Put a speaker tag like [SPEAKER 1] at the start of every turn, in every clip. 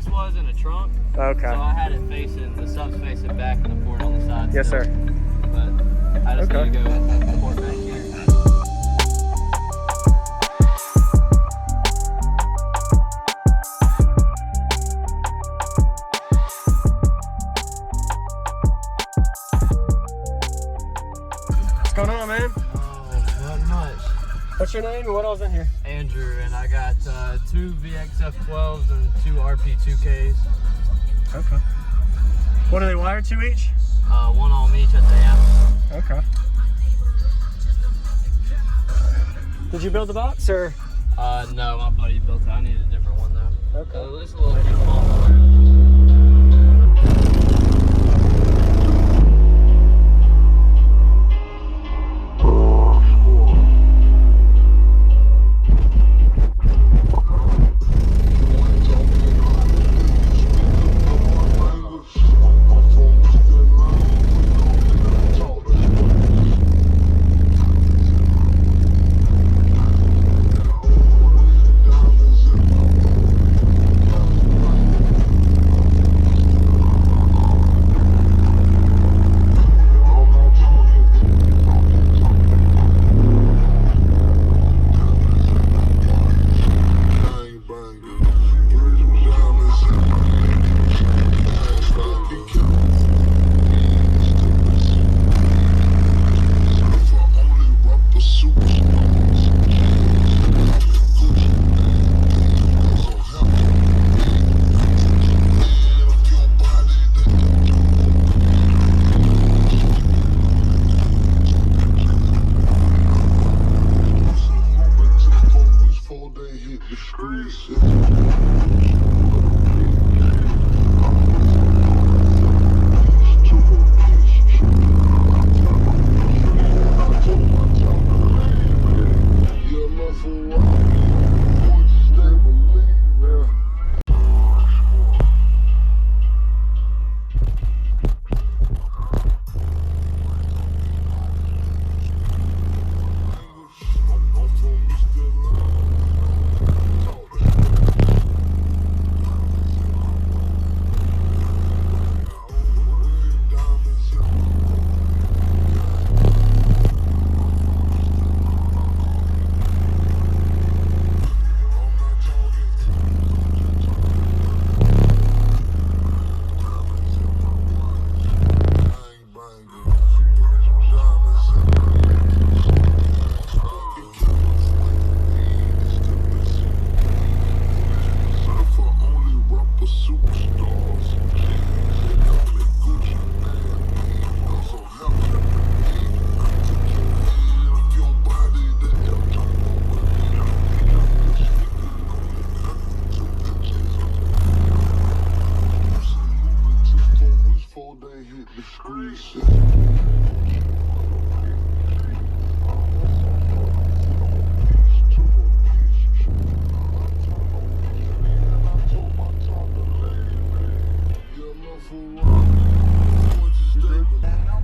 [SPEAKER 1] this was in a trunk.
[SPEAKER 2] Okay.
[SPEAKER 1] So I had it facing, the subs facing back and the port on the side.
[SPEAKER 2] Yes,
[SPEAKER 1] still.
[SPEAKER 2] sir.
[SPEAKER 1] But I just need to go port back here.
[SPEAKER 2] What's going on, man?
[SPEAKER 1] Oh, not much.
[SPEAKER 2] What's your name and what else in here?
[SPEAKER 1] Andrew, and I got 2 VXF12s and 2 RP2Ks.
[SPEAKER 2] Okay. What are they wired to each?
[SPEAKER 1] One on each at the amp.
[SPEAKER 2] Okay. Did you build the box or?
[SPEAKER 1] No, my buddy built it. I need a different one though.
[SPEAKER 2] Okay.
[SPEAKER 1] This is a little too small.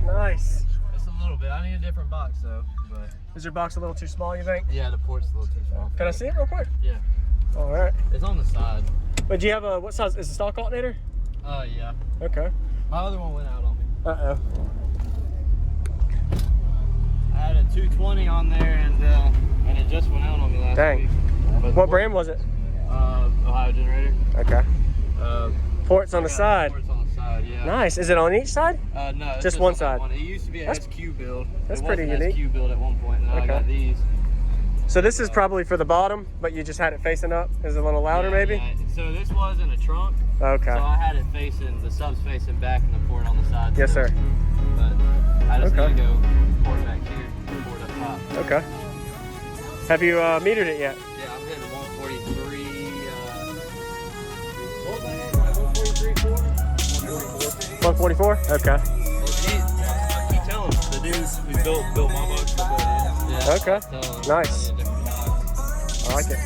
[SPEAKER 2] Nice.
[SPEAKER 1] Just a little bit. I need a different box though. But
[SPEAKER 2] Is your box a little too small, you think?
[SPEAKER 1] yeah, the port's a little too small.
[SPEAKER 2] Can I see it real quick?
[SPEAKER 1] Yeah.
[SPEAKER 2] All right.
[SPEAKER 1] It's on the side.
[SPEAKER 2] But do you have a, what size, is it stock alternator?
[SPEAKER 1] Yeah.
[SPEAKER 2] Okay.
[SPEAKER 1] My other one went out on me.
[SPEAKER 2] Uh-oh.
[SPEAKER 1] I had a 220 on there and it just went out on me last week. But
[SPEAKER 2] What brand was it?
[SPEAKER 1] Ohio Generator.
[SPEAKER 2] Okay. Ports on the side.
[SPEAKER 1] Ports on the side, yeah.
[SPEAKER 2] Nice. Is it on each side?
[SPEAKER 1] No, it's
[SPEAKER 2] just one
[SPEAKER 1] on
[SPEAKER 2] side.
[SPEAKER 1] It used to be a SQ build.
[SPEAKER 2] That's pretty unique.
[SPEAKER 1] SQ build at one point, and then I got these.
[SPEAKER 2] So this is probably for the bottom, but you just had it facing up. Is it a little louder, maybe?
[SPEAKER 1] Yeah. So this was in a trunk.
[SPEAKER 2] Okay.
[SPEAKER 1] So I had it facing, the subs facing back and the port on the side.
[SPEAKER 2] Yes, sir.
[SPEAKER 1] But I just need to go port back here, port up top.
[SPEAKER 2] Okay. Have you metered it yet?
[SPEAKER 1] Yeah, I'm hitting 143. What was I at? Like 143.4?
[SPEAKER 2] 144? Okay.
[SPEAKER 1] Well, I keep telling the dudes who built my box. Yeah.
[SPEAKER 2] Okay. Nice. I like it.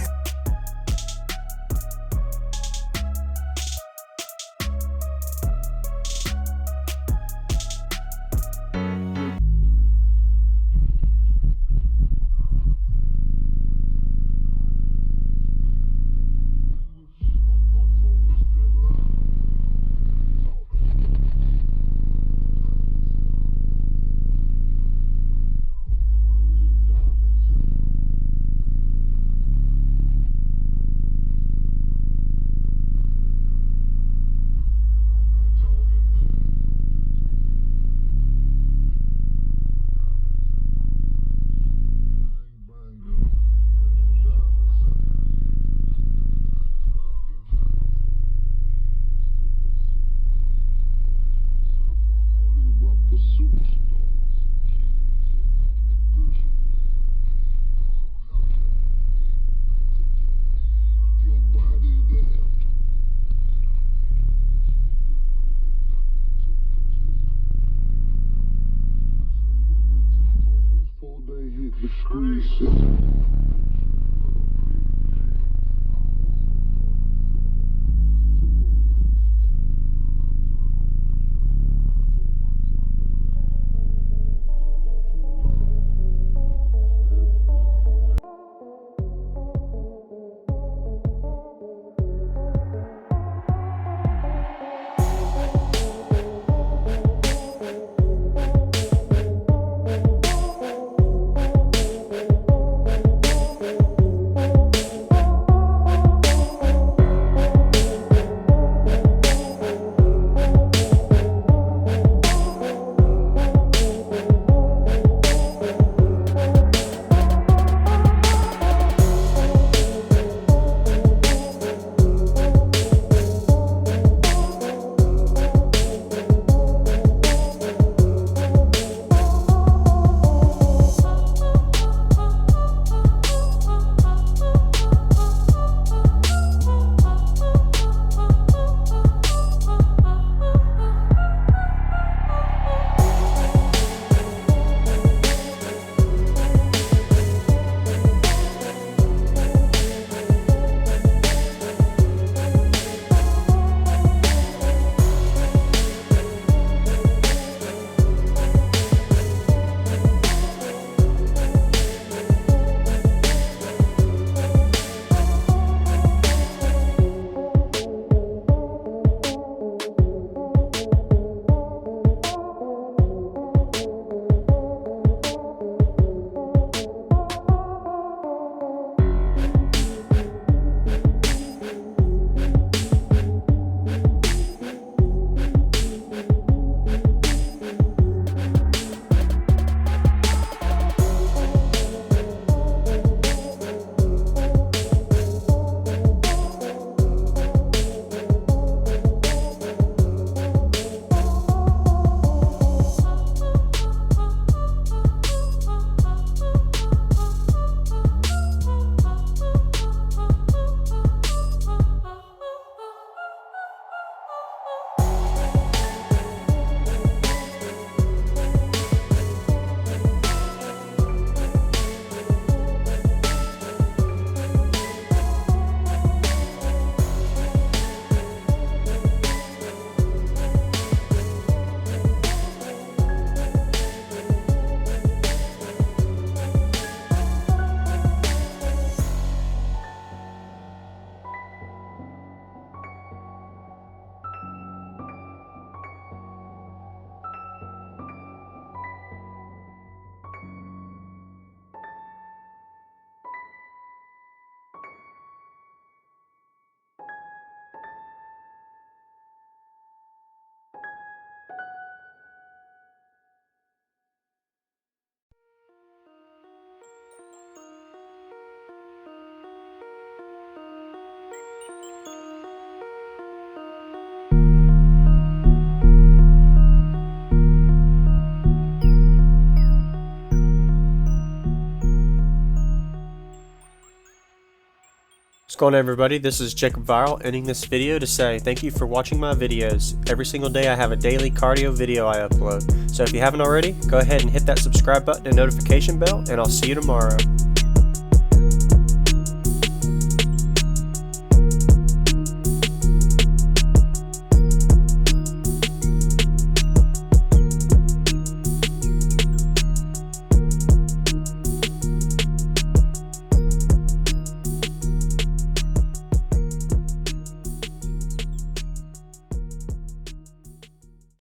[SPEAKER 2] What's going on, everybody? This is JacobViral, ending this video to say thank you for watching my videos. Every single day I have a daily cardio video I upload. So if you haven't already, go ahead and hit that subscribe button and notification bell, and I'll see you tomorrow.